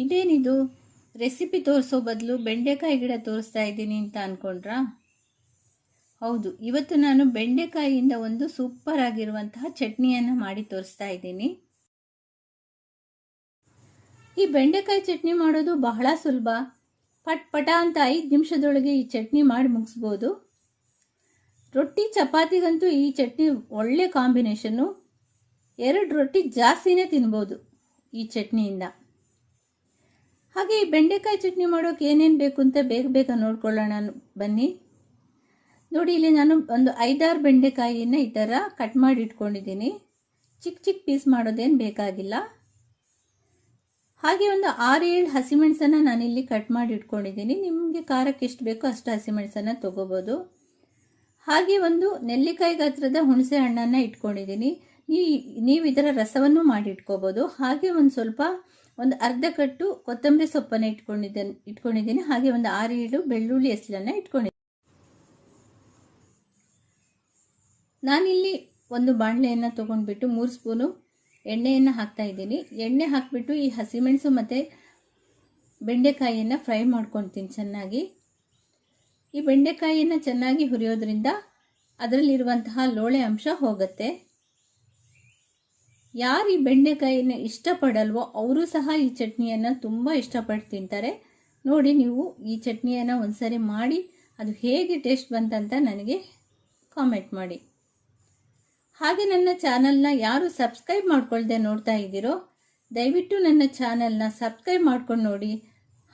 ಇದೇನಿದು ರೆಸಿಪಿ ತೋರಿಸೋ ಬದಲು ಬೆಂಡೆಕಾಯಿ ಗಿಡ ತೋರಿಸ್ತಾ ಇದ್ದೀನಿ ಅಂತ ಅಂದ್ಕೊಂಡ್ರಾ? ಹೌದು, ಇವತ್ತು ನಾನು ಬೆಂಡೆಕಾಯಿಯಿಂದ ಒಂದು ಸೂಪರ್ ಆಗಿರುವಂತಹ ಚಟ್ನಿಯನ್ನು ಮಾಡಿ ತೋರಿಸ್ತಾ ಇದ್ದೀನಿ. ಈ ಬೆಂಡೆಕಾಯಿ ಚಟ್ನಿ ಮಾಡೋದು ಬಹಳ ಸುಲಭ. ಪಟ ಅಂತ 5 ನಿಮಿಷದೊಳಗೆ ಈ ಚಟ್ನಿ ಮಾಡಿ ಮುಗಿಸ್ಬೋದು. ರೊಟ್ಟಿ ಚಪಾತಿಗಂತೂ ಈ ಚಟ್ನಿ ಒಳ್ಳೆ ಕಾಂಬಿನೇಷನ್ನು. 2 ರೊಟ್ಟಿ ಜಾಸ್ತಿನೇ ತಿನ್ಬೋದು ಈ ಚಟ್ನಿಯಿಂದ. ಹಾಗೆ ಈ ಬೆಂಡೆಕಾಯಿ ಚಟ್ನಿ ಮಾಡೋಕೆ ಏನೇನು ಬೇಕು ಅಂತ ಬೇಗ ನೋಡ್ಕೊಳ್ಳೋಣ ಬನ್ನಿ. ನೋಡಿ, ಇಲ್ಲಿ ನಾನು ಒಂದು 5-6 ಬೆಂಡೆಕಾಯಿಯನ್ನು ಈ ಥರ ಕಟ್ ಮಾಡಿ ಇಟ್ಕೊಂಡಿದ್ದೀನಿ. ಚಿಕ್ಕ ಪೀಸ್ ಮಾಡೋದೇನು ಬೇಕಾಗಿಲ್ಲ. ಹಾಗೆ ಒಂದು 6-7 ಹಸಿಮೆಣಸನ್ನು ನಾನಿಲ್ಲಿ ಕಟ್ ಮಾಡಿ ಇಟ್ಕೊಂಡಿದ್ದೀನಿ. ನಿಮಗೆ ಖಾರಕ್ಕೆ ಎಷ್ಟು ಬೇಕೋ ಅಷ್ಟು ಹಸಿಮೆಣಸನ್ನು ತೊಗೋಬೋದು. ಹಾಗೆ ಒಂದು ನೆಲ್ಲಿಕಾಯಿ ಗಾತ್ರದ ಹುಣಸೆ ಹಣ್ಣನ್ನು ಇಟ್ಕೊಂಡಿದ್ದೀನಿ. ನೀವು ಇದರ ರಸವನ್ನು ಮಾಡಿ ಇಟ್ಕೋಬೋದು. ಹಾಗೆ ಒಂದು ಅರ್ಧ ಕಟ್ಟು ಕೊತ್ತಂಬರಿ ಸೊಪ್ಪನ್ನು ಇಟ್ಕೊಂಡಿದ್ದೀನಿ. ಹಾಗೆ ಒಂದು 6-7 ಬೆಳ್ಳುಳ್ಳಿ ಎಸಲನ್ನು ಇಟ್ಕೊಂಡಿದ್ದೀನಿ. ನಾನಿಲ್ಲಿ ಒಂದು ಬಾಣಲೆಯನ್ನು ತೊಗೊಂಡ್ಬಿಟ್ಟು 3 ಸ್ಪೂನು ಎಣ್ಣೆಯನ್ನು ಹಾಕ್ತಾ ಇದ್ದೀನಿ. ಎಣ್ಣೆ ಹಾಕಿಬಿಟ್ಟು ಈ ಹಸಿಮೆಣಸು ಮತ್ತು ಬೆಂಡೆಕಾಯಿಯನ್ನು ಫ್ರೈ ಮಾಡ್ಕೊಳ್ತೀನಿ ಚೆನ್ನಾಗಿ. ಈ ಬೆಂಡೆಕಾಯಿಯನ್ನು ಚೆನ್ನಾಗಿ ಹುರಿಯೋದ್ರಿಂದ ಅದರಲ್ಲಿರುವಂತಹ ಲೋಳೆ ಅಂಶ ಹೋಗುತ್ತೆ. ಯಾರು ಈ ಬೆಂಡೆಕಾಯಿಯನ್ನು ಇಷ್ಟಪಡಲ್ವೋ ಅವರು ಸಹ ಈ ಚಟ್ನಿಯನ್ನು ತುಂಬ ಇಷ್ಟಪಟ್ಟು ತಿಂತಾರೆ. ನೋಡಿ, ನೀವು ಈ ಚಟ್ನಿಯನ್ನು ಒಂದ್ಸರಿ ಮಾಡಿ ಅದು ಹೇಗೆ ಟೇಸ್ಟ್ ಬಂತಂತ ನನಗೆ ಕಾಮೆಂಟ್ ಮಾಡಿ. ಹಾಗೆ ನನ್ನ ಚಾನಲ್ನ ಯಾರು ಸಬ್ಸ್ಕ್ರೈಬ್ ಮಾಡ್ಕೊಳ್ದೆ ನೋಡ್ತಾ ಇದ್ದೀರೋ ದಯವಿಟ್ಟು ನನ್ನ ಚಾನಲ್ನ ಸಬ್ಸ್ಕ್ರೈಬ್ ಮಾಡ್ಕೊಂಡು ನೋಡಿ.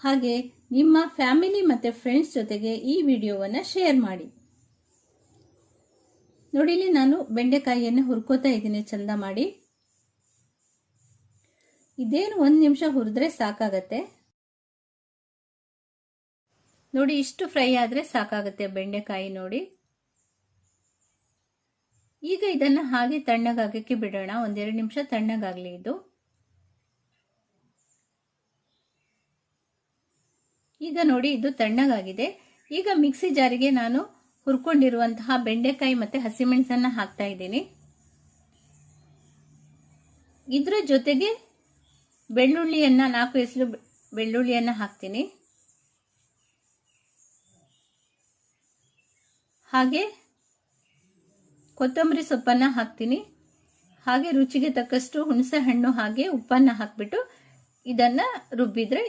ಹಾಗೆ ನಿಮ್ಮ ಫ್ಯಾಮಿಲಿ ಮತ್ತು ಫ್ರೆಂಡ್ಸ್ ಜೊತೆಗೆ ಈ ವಿಡಿಯೋವನ್ನು ಶೇರ್ ಮಾಡಿ. ನೋಡಿ, ಇಲ್ಲಿ ನಾನು ಬೆಂಡೆಕಾಯಿಯನ್ನು ಹುರ್ಕೋತಾ ಇದ್ದೀನಿ ಚಂದ ಮಾಡಿ. ಇದೇನು 1 ನಿಮಿಷ ಹುರಿದ್ರೆ ಸಾಕಾಗತ್ತೆ. ನೋಡಿ, ಇಷ್ಟು ಫ್ರೈ ಆದರೆ ಸಾಕಾಗುತ್ತೆ ಬೆಂಡೆಕಾಯಿ. ನೋಡಿ, ಈಗ ಇದನ್ನು ಹಾಗೆ ತಣ್ಣಗಾಗಕ್ಕೆ ಬಿಡೋಣ. 1-2 ನಿಮಿಷ ತಣ್ಣಗಾಗಲಿ ಇದು. ಈಗ ನೋಡಿ, ಇದು ತಣ್ಣಗಾಗಿದೆ. ಈಗ ಮಿಕ್ಸಿ ಜಾರಿಗೆ ನಾನು ಹುರ್ಕೊಂಡಿರುವಂತಹ ಬೆಂಡೆಕಾಯಿ ಮತ್ತು ಹಸಿಮೆಣಸನ್ನು ಹಾಕ್ತಾ ಇದ್ದೀನಿ. ಇದರ ಜೊತೆಗೆ ಬೆಳ್ಳುಳ್ಳಿಯನ್ನು 4 ಎಸಳು ಬೆಳ್ಳುಳ್ಳಿಯನ್ನು ಹಾಕ್ತೀನಿ. ಹಾಗೆ ಕೊತ್ತಂಬರಿ ಸೊಪ್ಪನ್ನು ಹಾಕ್ತೀನಿ. ಹಾಗೆ ರುಚಿಗೆ ತಕ್ಕಷ್ಟು ಹುಣಸೆ ಹಣ್ಣು ಹಾಗೆ ಉಪ್ಪನ್ನು ಹಾಕಿಬಿಟ್ಟು ಇದನ್ನು ರುಬ್ಬಿದ್ರೆ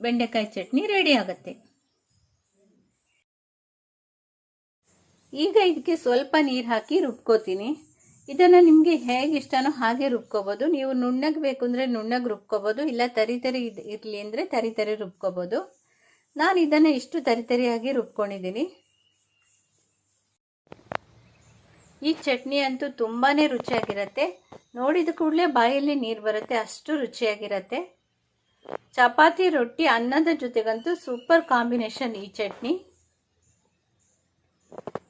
ಬೆಂಡೆಕಾಯಿ ಚಟ್ನಿ ರೆಡಿ ಆಗುತ್ತೆ. ಈಗ ಇದಕ್ಕೆ ಸ್ವಲ್ಪ ನೀರು ಹಾಕಿ ರುಬ್ಕೋತೀನಿ. ಇದನ್ನು ನಿಮಗೆ ಹೇಗೆ ಇಷ್ಟನೋ ಹಾಗೆ ರುಬ್ಕೋಬೋದು. ನೀವು ನುಣ್ಣಗೆ ಬೇಕು ಅಂದರೆ ನುಣ್ಣಗೆ ರುಬ್ಕೋಬೋದು, ಇಲ್ಲ ತರಿ ಇರಲಿ ಅಂದರೆ ತರಿ ರುಬ್ಕೋಬೋದು. ನಾನು ಇದನ್ನು ಇಷ್ಟು ತರಿಯಾಗಿ ರುಬ್ಕೊಂಡಿದ್ದೀನಿ. ಈ ಚಟ್ನಿ ಅಂತೂ ತುಂಬಾ ರುಚಿಯಾಗಿರುತ್ತೆ. ನೋಡಿದ ಕೂಡಲೇ ಬಾಯಲ್ಲಿ ನೀರು ಬರುತ್ತೆ, ಅಷ್ಟು ರುಚಿಯಾಗಿರುತ್ತೆ. ಚಪಾತಿ, ರೊಟ್ಟಿ, ಅನ್ನದ ಜೊತೆಗಂತೂ ಸೂಪರ್ ಕಾಂಬಿನೇಷನ್ ಈ ಚಟ್ನಿ.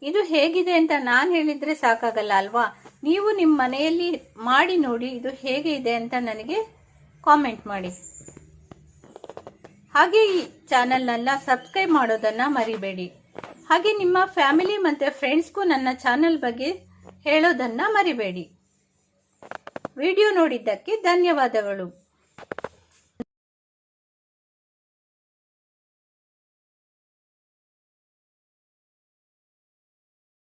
ಇದು ಹೇಗಿದೆ ಅಂತ ನಾನು ಹೇಳಿದರೆ ಸಾಕಾಗಲ್ಲ ಅಲ್ವಾ? ನೀವು ನಿಮ್ಮ ಮನೆಯಲ್ಲಿ ಮಾಡಿ ನೋಡಿ ಇದು ಹೇಗೆ ಇದೆ ಅಂತ ನನಗೆ ಕಾಮೆಂಟ್ ಮಾಡಿ. ಹಾಗೆ ಈ ಚಾನಲ್ನ ಸಬ್ಸ್ಕ್ರೈಬ್ ಮಾಡೋದನ್ನು ಮರಿಬೇಡಿ. ಹಾಗೆ ನಿಮ್ಮ ಫ್ಯಾಮಿಲಿ ಮತ್ತು ಫ್ರೆಂಡ್ಸ್ಗೂ ನನ್ನ ಚಾನಲ್ ಬಗ್ಗೆ ಹೇಳೋದನ್ನು ಮರಿಬೇಡಿ. ವಿಡಿಯೋ ನೋಡಿದ್ದಕ್ಕೆ ಧನ್ಯವಾದಗಳು.